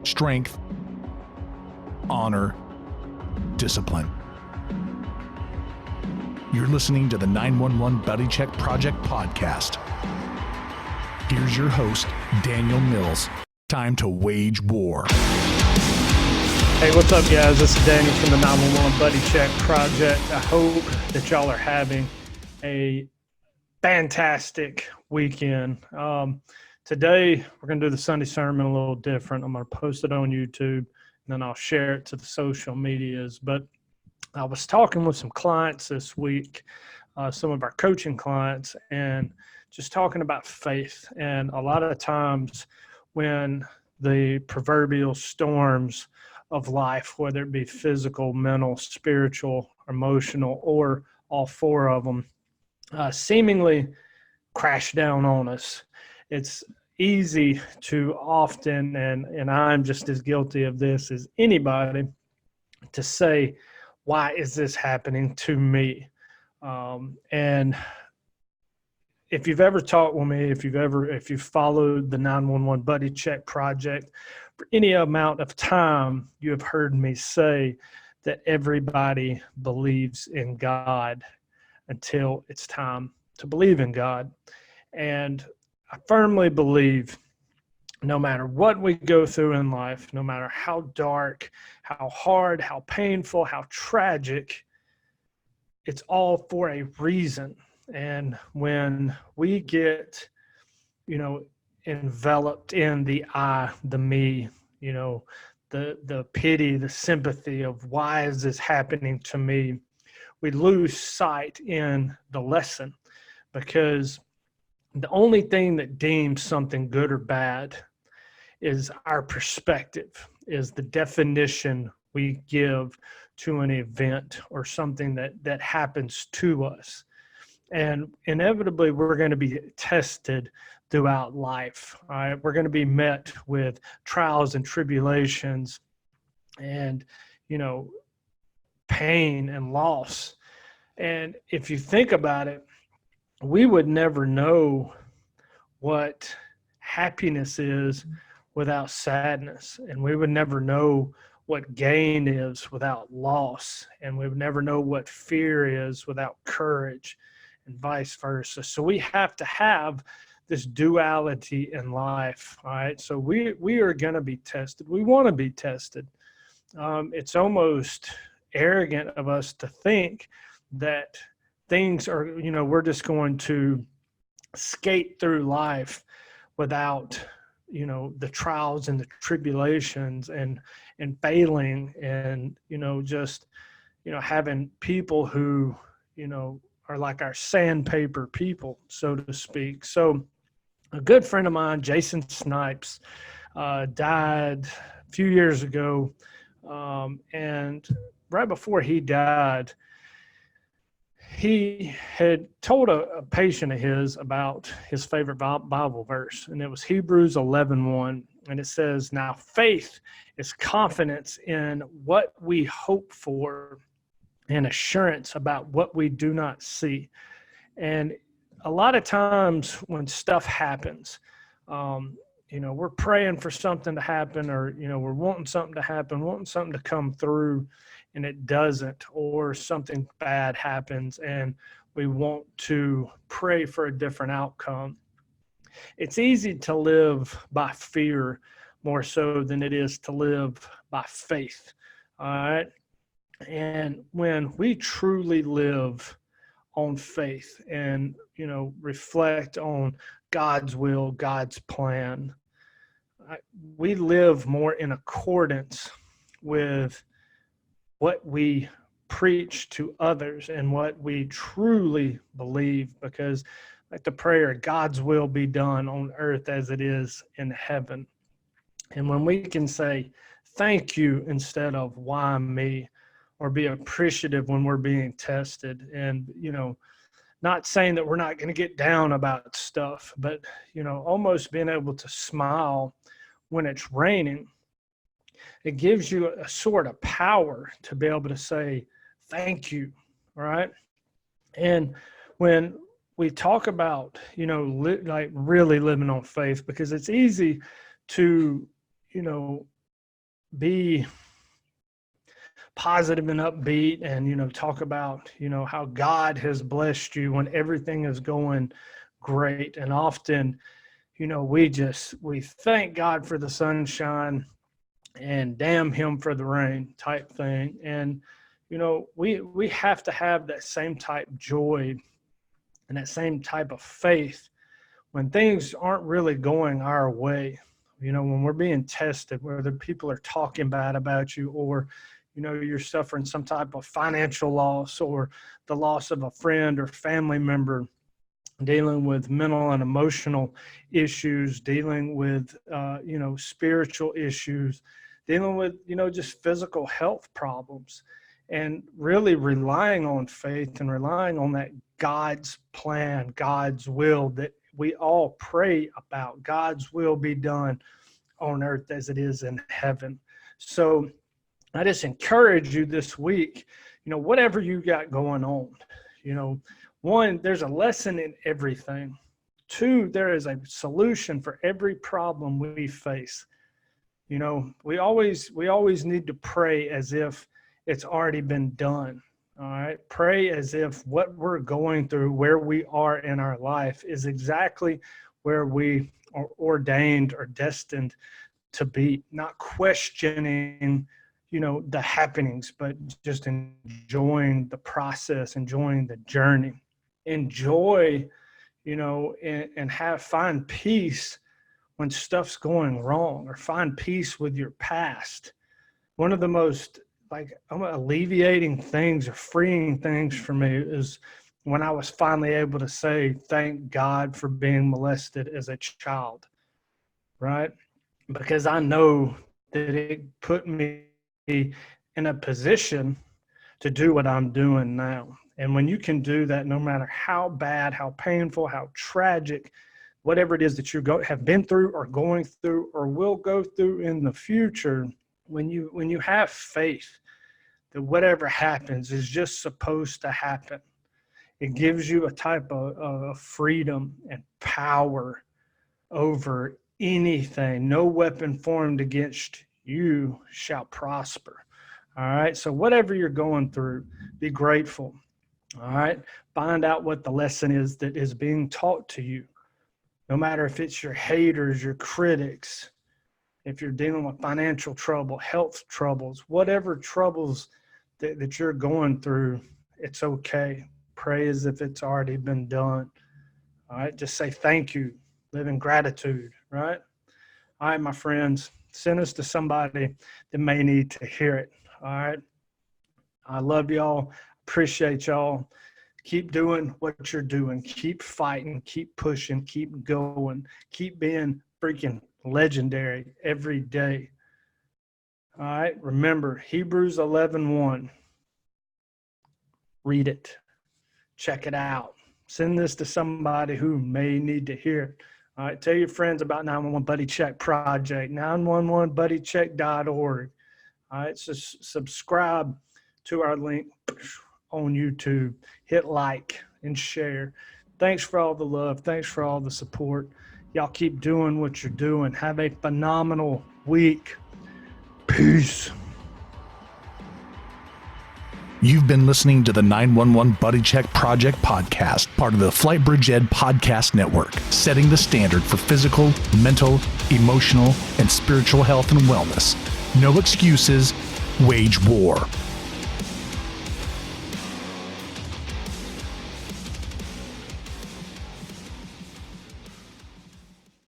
strength, honor, discipline. You're listening to the 911 Buddy Check Project podcast. Here's your host, Daniel Mills. Time to wage war. Hey, what's up, guys? This is Daniel from the 911 Buddy Check Project. I hope that y'all are having a fantastic weekend. Today, we're going to do the Sunday sermon a little different. I'm going to post it on YouTube, and then I'll share it to the social medias. But I was talking with some clients this week, some of our coaching clients, and just talking about faith. And a lot of times when the proverbial storms of life, whether it be physical, mental, spiritual, emotional, or all four of them, seemingly crash down on us, it's easy to often, and I'm just as guilty of this as anybody, to say, why is this happening to me? And if you've ever talked with me, if you've followed the 911 Buddy Check Project for any amount of time, you have heard me say that everybody believes in God until it's time to believe in God. And I firmly believe no matter what we go through in life, no matter how dark, how hard, how painful, how tragic, it's all for a reason. And when we get, enveloped in the I, the me, the pity, the sympathy of why is this happening to me, we lose sight in the lesson, because the only thing that deems something good or bad is our perspective, is the definition we give to an event or something that happens to us. And inevitably, we're going to be tested throughout life. All right? We're going to be met with trials and tribulations and, pain and loss. And if you think about it, we would never know what happiness is without sadness. And we would never know what gain is without loss. And we would never know what fear is without courage, and vice versa. So we have to have this duality in life. All right. So we are going to be tested. We want to be tested. It's almost arrogant of us to think that things are, we're just going to skate through life without, the trials and the tribulations and failing and, having people who, are like our sandpaper people, so to speak. So a good friend of mine, Jason Snipes, died a few years ago. And right before he died, he had told a patient of his about his favorite Bible verse, and it was Hebrews 11:1. And it says, "Now faith is confidence in what we hope for and assurance about what we do not see." And a lot of times when stuff happens, we're praying for something to happen, or, we're wanting something to happen, wanting something to come through, and it doesn't, or something bad happens and we want to pray for a different outcome. It's easy to live by fear more so than it is to live by faith. All right. And when we truly live on faith and, reflect on God's will, God's plan, we live more in accordance with what we preach to others and what we truly believe, because like the prayer, God's will be done on earth as it is in heaven. And when we can say thank you instead of why me, or be appreciative when we're being tested, and, not saying that we're not going to get down about stuff, but, almost being able to smile when it's raining, it gives you a sort of power to be able to say thank you, right? And when we talk about, like really living on faith, because it's easy to, be positive and upbeat and, talk about, how God has blessed you when everything is going great. And often, we thank God for the sunshine and damn him for the rain type thing. And, we have to have that same type of joy and that same type of faith when things aren't really going our way. When we're being tested, whether people are talking bad about you, or you're suffering some type of financial loss, or the loss of a friend or family member, dealing with mental and emotional issues, dealing with spiritual issues, dealing with just physical health problems, and really relying on faith and relying on that God's plan, God's will that we all pray about. God's will be done on earth as it is in heaven. So I just encourage you this week, whatever you got going on, one, there's a lesson in everything. Two, there is a solution for every problem we face. We always need to pray as if it's already been done. All right. Pray as if what we're going through, where we are in our life, is exactly where we are ordained or destined to be, not questioning, the happenings, but just enjoying the process, enjoying the journey. Enjoy, and find peace when stuff's going wrong, or find peace with your past. One of the most alleviating things or freeing things for me is when I was finally able to say, thank God for being molested as a child, right? Because I know that it put me in a position to do what I'm doing now. And when you can do that, no matter how bad, how painful, how tragic, whatever it is that you have been through or going through or will go through in the future, when you have faith that whatever happens is just supposed to happen, it gives you a type of freedom and power over anything. No weapon formed against you shall prosper. All right. So whatever you're going through, be grateful. All right. Find out what the lesson is that is being taught to you. No matter if it's your haters, your critics, if you're dealing with financial trouble, health troubles, whatever troubles that you're going through, it's okay. Pray as if it's already been done. All right. Just say thank you. Live in gratitude. Right. All right, my friends, send us to somebody that may need to hear it. All right. I love y'all. Appreciate y'all. Keep doing what you're doing. Keep fighting. Keep pushing. Keep going. Keep being freaking legendary every day. All right. Remember, Hebrews 11:1. Read it. Check it out. Send this to somebody who may need to hear it. All right. Tell your friends about 911 Buddy Check Project, 911buddycheck.org. All right. So subscribe to our link on YouTube. Hit like and share. Thanks for all the love. Thanks for all the support. Y'all keep doing what you're doing. Have a phenomenal week. Peace. You've been listening to the 911 Buddy Check Project podcast, part of the FlightBridge Ed podcast network, setting the standard for physical, mental, emotional, and spiritual health and wellness. No excuses. Wage war.